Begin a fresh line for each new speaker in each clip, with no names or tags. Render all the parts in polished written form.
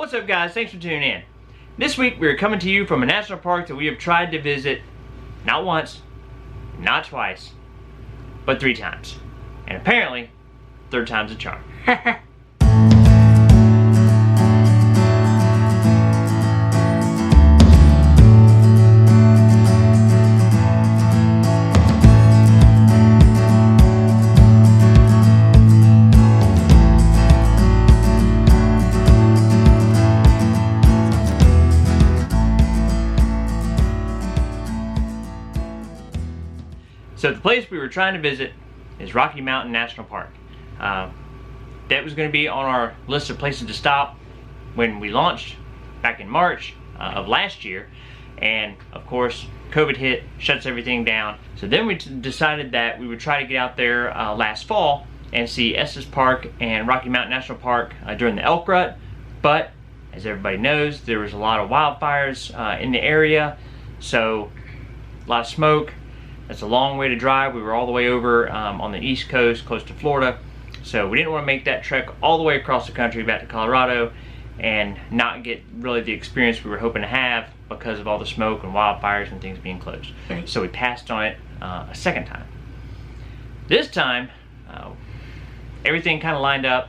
What's up, guys? Thanks for tuning in. This week we are coming to you from a national park that we have tried to visit not once, not twice, but 3 times. And apparently, 3rd time's a charm. So the place we were trying to visit is Rocky Mountain National Park. That was going to be on our list of places to stop when we launched back in March of last year, and of course COVID hit, shuts everything down. So then we decided that we would try to get out there last fall and see Estes Park and Rocky Mountain National Park during the elk rut, but as everybody knows, there was a lot of wildfires in the area, so a lot of smoke. That's a long way to drive. We were all the way over on the East Coast, close to Florida. So we didn't want to make that trek all the way across the country back to Colorado and not get really the experience we were hoping to have because of all the smoke and wildfires and things being closed. Right. So we passed on it a second time. This time, everything kind of lined up.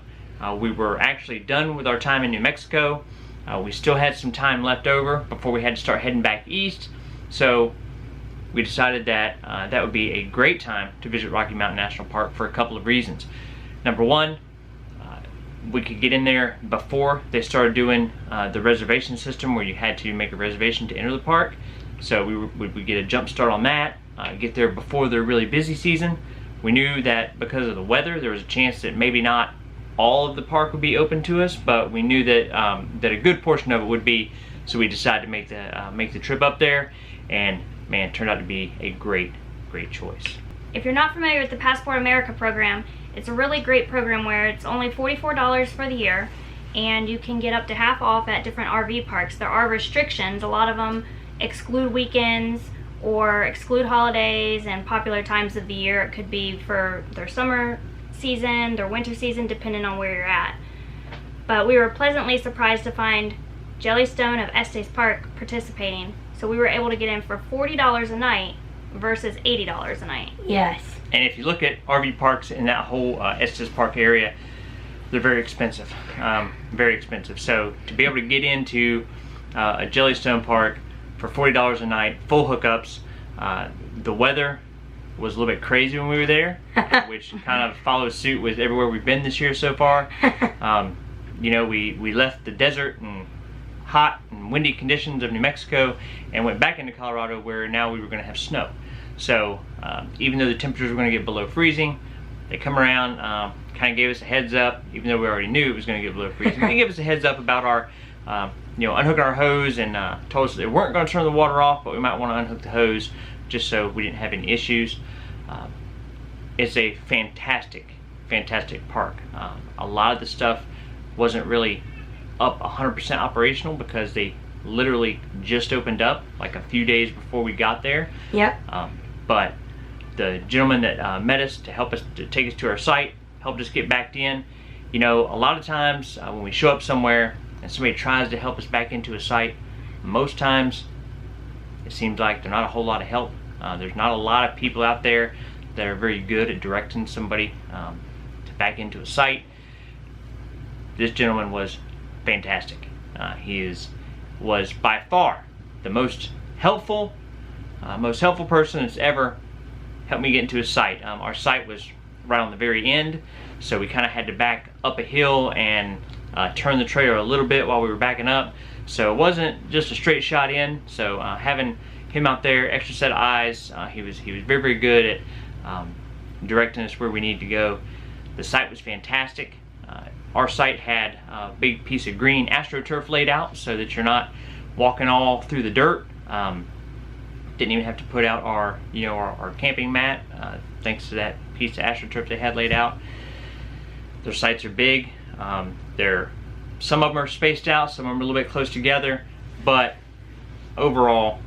We were actually done with our time in New Mexico. We still had some time left over before we had to start heading back east. So we decided that that would be a great time to visit Rocky Mountain National Park for a couple of reasons. Number one, we could get in there before they started doing the reservation system where you had to make a reservation to enter the park. So we would get a jump start on that, get there before their really busy season. We knew that because of the weather, there was a chance that maybe not all of the park would be open to us, but we knew that that a good portion of it would be. So we decided to make the trip up there, and man, it turned out to be a great choice.
If you're not familiar with the Passport America program, it's a really great program where it's only $44 for the year, and you can get up to half off at different RV parks. There are restrictions. A lot of them exclude weekends or exclude holidays and popular times of the year. It could be for their summer season, their winter season, depending on where you're at. But we were pleasantly surprised to find Jellystone of Estes Park participating. So we were able to get in for $40 a night versus $80 a night.
Yes.
And if you look at RV parks in that whole Estes Park area, they're very expensive. Very expensive. So to be able to get into a Jellystone Park for $40 a night, full hookups, the weather was a little bit crazy when we were there, which kind of follows suit with everywhere we've been this year so far. You know, we left the desert and hot and windy conditions of New Mexico and went back into Colorado, where now we were going to have snow. So even though the temperatures were going to get below freezing, they come around, kind of gave us a heads up, even though we already knew it was going to get below freezing. They gave us a heads up about our unhooking our hose, and told us that they weren't going to turn the water off, but we might want to unhook the hose just so we didn't have any issues. It's a fantastic park. A lot of the stuff wasn't really up 100% operational because they literally just opened up like a few days before we got there.
Yep.
But the gentleman that met us to help us to take us to our site helped us get backed in. You know, a lot of times when we show up somewhere and somebody tries to help us back into a site, most times it seems like there's not a whole lot of help. There's not a lot of people out there that are very good at directing somebody to back into a site. This gentleman was fantastic. He was by far the most helpful person that's ever helped me get into a site. Our site was right on the very end, so we kind of had to back up a hill and turn the trailer a little bit while we were backing up. So it wasn't just a straight shot in. So having him out there, extra set of eyes, he was very good at directing us where we needed to go. The site was fantastic. Our site had a big piece of green AstroTurf laid out so that you're not walking all through the dirt. Didn't even have to put out our camping mat thanks to that piece of AstroTurf they had laid out. Their sites are big. Some of them are spaced out, some of them are a little bit close together, but overall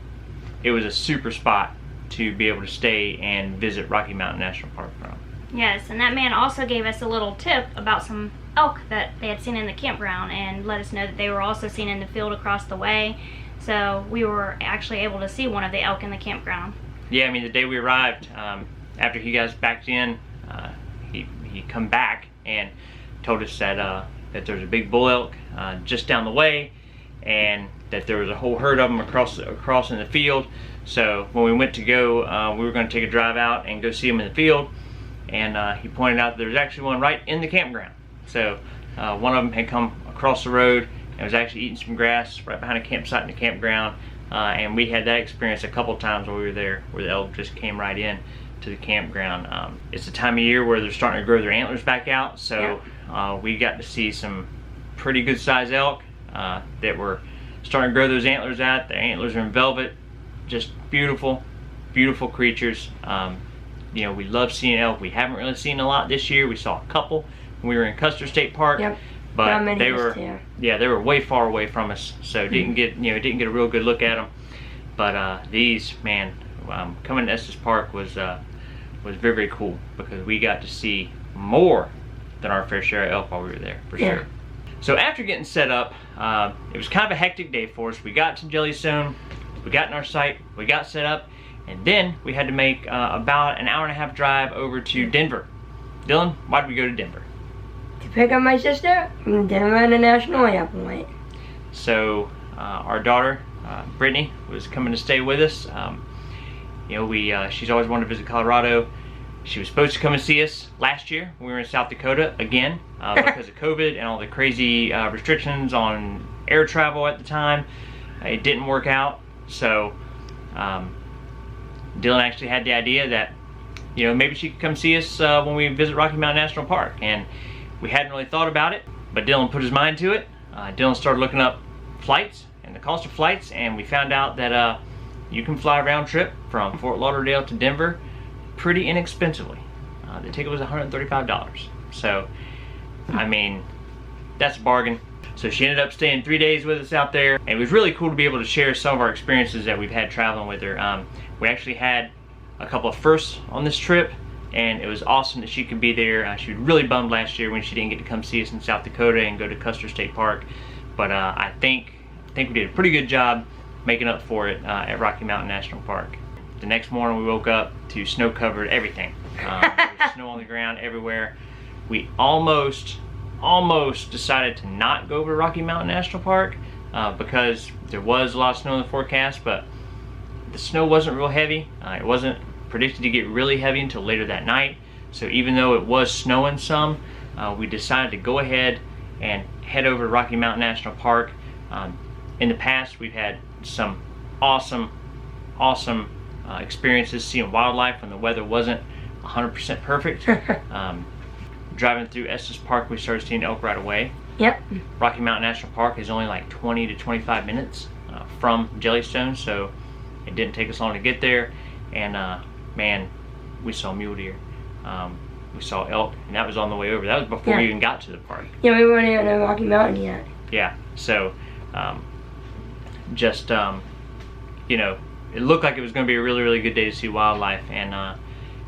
it was a super spot to be able to stay and visit Rocky Mountain National Park from.
Yes, and that man also gave us a little tip about some elk that they had seen in the campground and let us know that they were also seen in the field across the way. So we were actually able to see one of the elk in the campground.
Yeah, I mean, the day we arrived, after he guys backed in, he come back and told us that that there's a big bull elk just down the way, and that there was a whole herd of them across in the field. So when we went to go, we were going to take a drive out and go see them in the field, and he pointed out that there was actually one right in the campground. So one of them had come across the road and was actually eating some grass right behind a campsite in the campground, and we had that experience a couple times while we were there, where the elk just came right in to the campground. It's the time of year where they're starting to grow their antlers back out, so we got to see some pretty good sized elk that were starting to grow those antlers out. The antlers are in velvet, just beautiful, beautiful creatures. You know, we love seeing elk. We haven't really seen a lot this year. We saw a couple when we were in Custer State Park, but they were way far away from us, so didn't get a real good look at them. But these, man, coming to Estes Park was very, very cool, because we got to see more than our fair share of elk while we were there, for sure. So after getting set up, it was kind of a hectic day for us. We got to Jellystone, we got in our site, we got set up, and then we had to make about an hour-and-a-half drive over to Denver. Dylan, why did we go to Denver?
To pick up my sister from Denver International Airport.
So our daughter, Brittany, was coming to stay with us. You know, she's always wanted to visit Colorado. She was supposed to come and see us last year when we were in South Dakota again, because of COVID and all the crazy restrictions on air travel at the time. It didn't work out, so Dylan actually had the idea that, you know, maybe she could come see us when we visit Rocky Mountain National Park, and we hadn't really thought about it, but Dylan put his mind to it. Dylan started looking up flights and the cost of flights, and we found out that you can fly a round trip from Fort Lauderdale to Denver pretty inexpensively. The ticket was $135. So, I mean, that's a bargain. So she ended up staying 3 days with us out there, and it was really cool to be able to share some of our experiences that we've had traveling with her. We actually had a couple of firsts on this trip, and it was awesome that she could be there. She was really bummed last year when she didn't get to come see us in South Dakota and go to Custer State Park, but I think we did a pretty good job making up for it at Rocky Mountain National Park. The next morning we woke up to snow-covered everything. There was snow on the ground everywhere. We almost decided to not go over to Rocky Mountain National Park because there was a lot of snow in the forecast, but the snow wasn't real heavy. It wasn't predicted to get really heavy until later that night. So even though it was snowing some, we decided to go ahead and head over to Rocky Mountain National Park. In the past, we've had some awesome experiences seeing wildlife when the weather wasn't 100% perfect. Driving through Estes Park, we started seeing elk right away.
Yep.
Rocky Mountain National Park is only like 20 to 25 minutes from Jellystone, so it didn't take us long to get there. And man, we saw mule deer. We saw elk, and that was on the way over. That was before we even got to the park.
Yeah, we weren't even in Rocky Mountain yet.
Yeah, so you know, it looked like it was going to be a really, really good day to see wildlife, and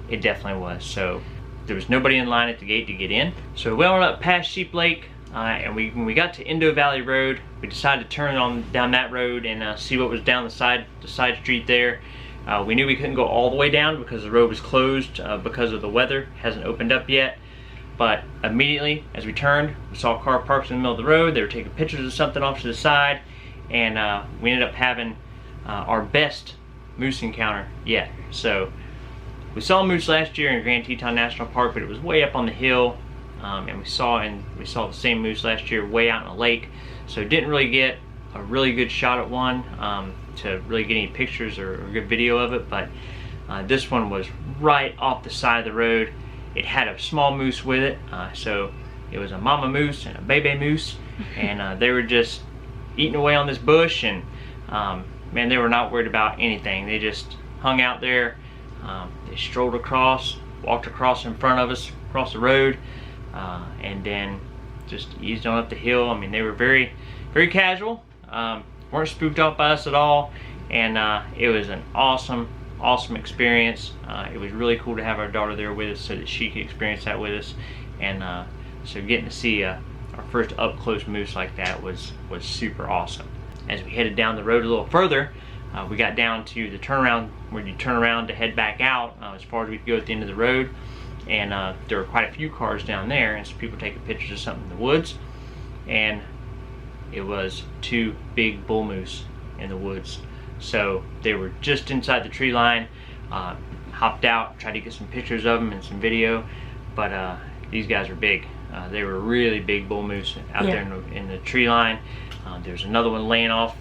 it definitely was. So there was nobody in line at the gate to get in. So we went up past Sheep Lake, and when we got to Indo Valley Road, we decided to turn on down that road and see what was down the side street there. We knew we couldn't go all the way down because the road was closed because of the weather. It hasn't opened up yet. But immediately as we turned, we saw a car parked in the middle of the road. They were taking pictures of something off to the side, and we ended up having our best moose encounter yet. So we saw moose last year in Grand Teton National Park, but it was way up on the hill, and we saw the same moose last year way out in a lake. So didn't really get a really good shot at one to really get any pictures or good video of it, but this one was right off the side of the road. It had a small moose with it, so it was a mama moose and a baby moose, and they were just eating away on this bush, and man, they were not worried about anything. They just hung out there. They strolled across, walked across in front of us, across the road, and then just eased on up the hill. I mean, they were very, very casual, weren't spooked off by us at all, and it was an awesome experience. It was really cool to have our daughter there with us so that she could experience that with us, and So getting to see our first up close moose like that was super awesome. As we headed down the road a little further, we got down to the turnaround where you turn around to head back out as far as we could go at the end of the road, and there were quite a few cars down there and some people taking pictures of something in the woods, and it was 2 big bull moose in the woods. So they were just inside the tree line. Hopped out, tried to get some pictures of them and some video, but these guys are big. They were really big bull moose out there in the tree line. There's another one laying off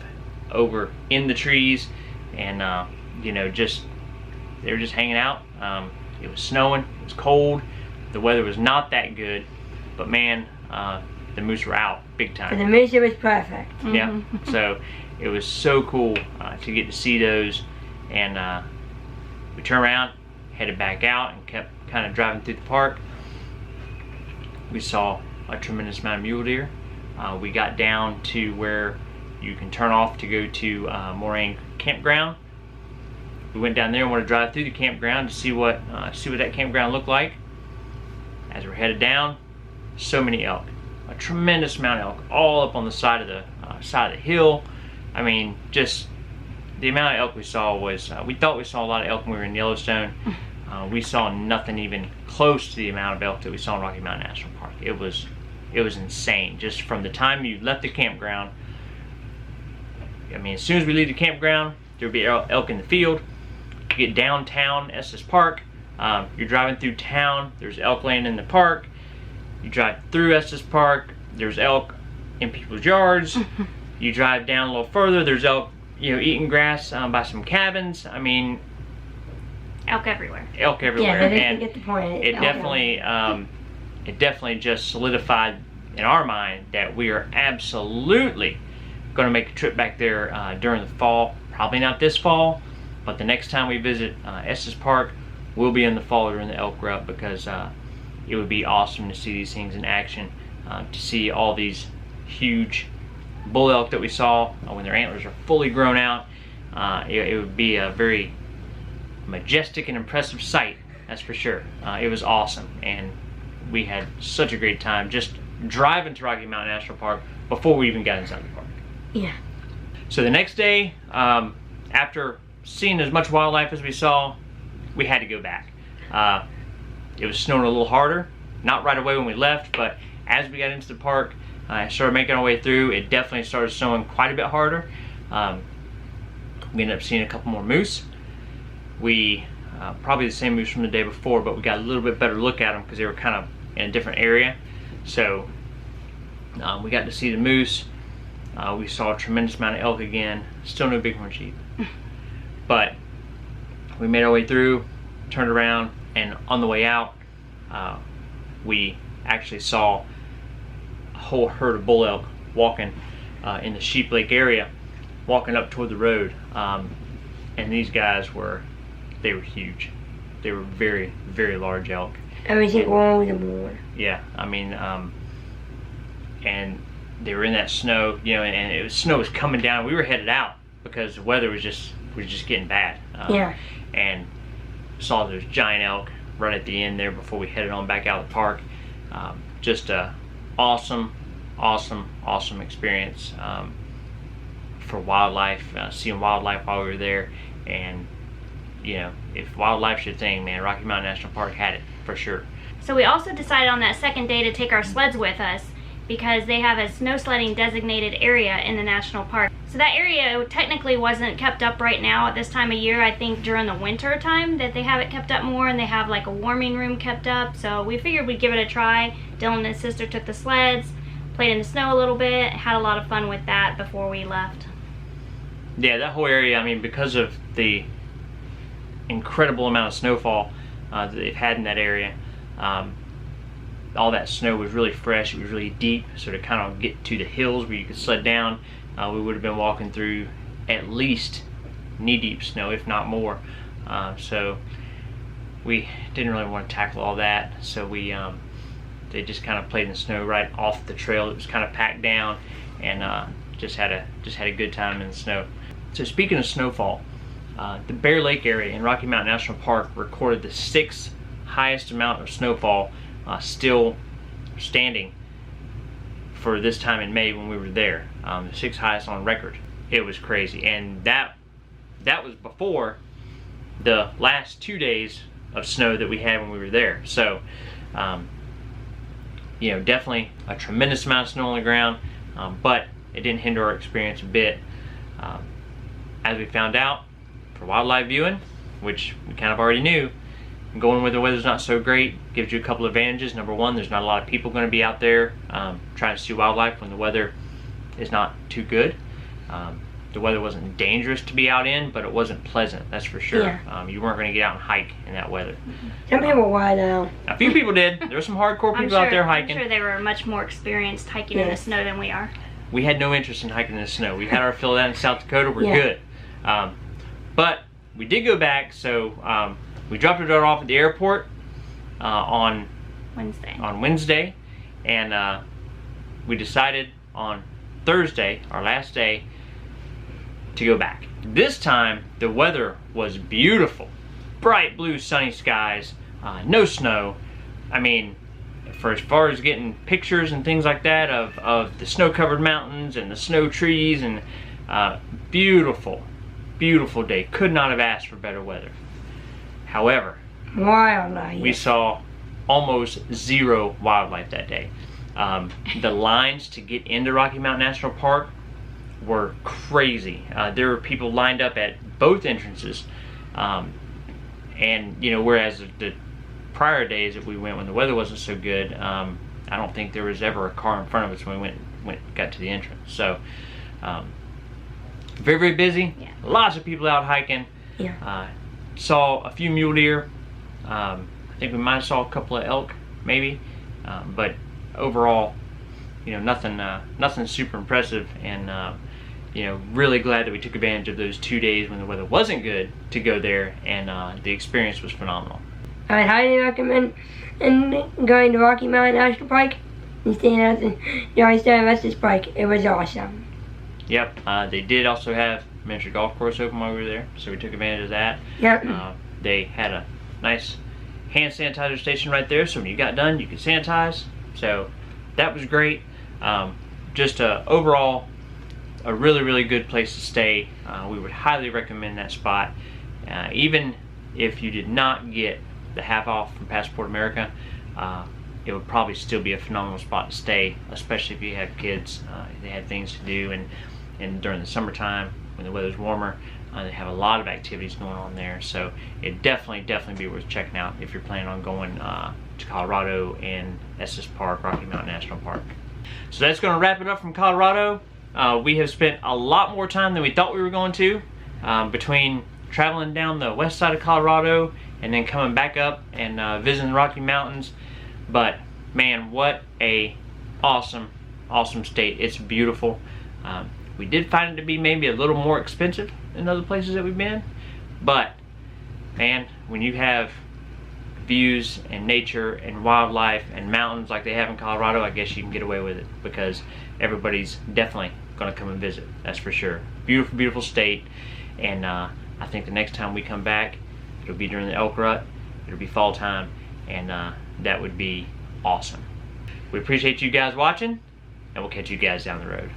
over in the trees, and you know, they were just hanging out. It was snowing, it was cold, the weather was not that good, but man, the moose were out big time.
For the moose, it was perfect.
Yeah, so it was so cool to get to see those, and we turned around, headed back out, and kept kind of driving through the park. We saw a tremendous amount of mule deer. We got down to where you can turn off to go to Moraine Campground. We went down there and wanted to drive through the campground to see what that campground looked like. As we're headed down, so many elk, a tremendous amount of elk, all up on the side of the hill. I mean, just the amount of elk we saw was, we thought we saw a lot of elk when we were in Yellystone. We saw nothing even close to the amount of elk that we saw in Rocky Mountain National Park. It was insane. Just from the time you left the campground, I mean, as soon as we leave the campground, there'll be elk in the field. You get downtown Estes Park, you're driving through town, there's elk laying in the park. You drive through Estes Park, there's elk in people's yards. You drive down a little further, there's elk, you know, eating grass by some cabins. I mean,
elk everywhere.
Elk everywhere.
Yeah, they
and
get the point.
it definitely just solidified in our mind that we are absolutely going to make a trip back there during the fall. Probably not this fall, but the next time we visit Estes Park, we'll be in the fall during the elk rut, because it would be awesome to see these things in action, to see all these huge bull elk that we saw when their antlers are fully grown out. It would be a very majestic and impressive sight, that's for sure. It was awesome, and we had such a great time just driving to Rocky Mountain National Park before we even got inside the park.
Yeah.
So the next day, after seeing as much wildlife as we saw, we had to go back. It was snowing a little harder, not right away when we left, but as we got into the park, started making our way through, it definitely started snowing quite a bit harder. We ended up seeing a couple more moose. We probably the same moose from the day before, but we got a little bit better look at them because they were kind of in a different area. So we got to see the moose. We saw a tremendous amount of elk again. Still no bighorn sheep, but we made our way through, turned around, and on the way out, we actually saw a whole herd of bull elk walking in the Sheep Lake area, walking up toward the road. And these guys were huge. They were very, very large elk.
Every single one was a boar.
Yeah, I mean, and they were in that snow, you know, and snow was coming down. We were headed out because the weather was just getting bad.
Yeah.
And saw those giant elk right at the end there before we headed on back out of the park. Just a awesome experience for wildlife, seeing wildlife while we were there. And you know, if wildlife's your thing, man, Rocky Mountain National Park had it for sure.
So we also decided on that second day to take our sleds with us, because they have a snow sledding designated area in the national park. So that area technically wasn't kept up right now at this time of year. I think during the winter time that they have it kept up more, and they have like a warming room kept up. So we figured we'd give it a try. Dylan and his sister took the sleds, played in the snow a little bit, had a lot of fun with that before we left.
Yeah, that whole area, I mean, because of the incredible amount of snowfall that they've had in that area, all that snow was really fresh, it was really deep, so to kind of get to the hills where you could sled down, we would have been walking through at least knee-deep snow, if not more. So we didn't really want to tackle all that, so they just kind of played in the snow right off the trail. It was kind of packed down, and just had a good time in the snow. So speaking of snowfall, the Bear Lake area in Rocky Mountain National Park recorded the 6th highest amount of snowfall still standing for this time in May when we were there. The 6th highest on record. It was crazy, and that was before the last 2 days of snow that we had when we were there. So, you know, definitely a tremendous amount of snow on the ground, but it didn't hinder our experience a bit. As we found out, for wildlife viewing, which we kind of already knew, going where the weather's not so great gives you a couple advantages. Number one, there's not a lot of people going to be out there trying to see wildlife when the weather is not too good. The weather wasn't dangerous to be out in, but it wasn't pleasant, that's for sure.
Yeah.
You weren't going to get out and hike in that weather.
Some people were though.
A few people did. There were some hardcore people out there hiking.
I'm sure they were much more experienced hiking in the snow than we are.
We had no interest in hiking in the snow. We had our fill out in South Dakota. We're good. But we did go back, so we dropped our daughter off at the airport on Wednesday, and we decided on Thursday, our last day, to go back. This time the weather was beautiful. Bright blue sunny skies, no snow. I mean, for as far as getting pictures and things like that of the snow-covered mountains and the snow trees, and beautiful, beautiful day. Could not have asked for better weather. However,
Wildlife.
we saw almost zero wildlife that day. The lines to get into Rocky Mountain National Park were crazy. There were people lined up at both entrances, and you know, whereas the prior days that we went when the weather wasn't so good, I don't think there was ever a car in front of us when we got to the entrance. So very, very busy.
Yeah.
Lots of people out hiking.
Yeah.
Saw a few mule deer. I think we might have saw a couple of elk, maybe, but overall, you know, nothing super impressive. And you know, really glad that we took advantage of those 2 days when the weather wasn't good to go there, and the experience was phenomenal.
I would highly recommend going to Rocky Mountain National Park and staying at the Jellystone Estes Park. It was awesome.
Yep, they did also have a miniature golf course open while we were there, so we took advantage of that.
Yep.
They had a nice hand sanitizer station right there, so when you got done, you could sanitize. So that was great. Just overall, a really, really good place to stay. We would highly recommend that spot. Even if you did not get the half off from Passport America, it would probably still be a phenomenal spot to stay, especially if you have kids. They had things to do, and during the summertime when the weather's warmer, they have a lot of activities going on there. So it definitely be worth checking out if you're planning on going to Colorado and Estes Park, Rocky Mountain National Park. So that's going to wrap it up from Colorado. We have spent a lot more time than we thought we were going to, between traveling down the west side of Colorado and then coming back up and visiting the Rocky Mountains. But man, what a awesome state. It's beautiful. We did find it to be maybe a little more expensive than other places that we've been, but man, when you have views and nature and wildlife and mountains like they have in Colorado, I guess you can get away with it, because everybody's definitely going to come and visit, that's for sure. Beautiful, beautiful state. And I think the next time we come back, it'll be during the elk rut, it'll be fall time, and that would be awesome. We appreciate you guys watching, and we'll catch you guys down the road.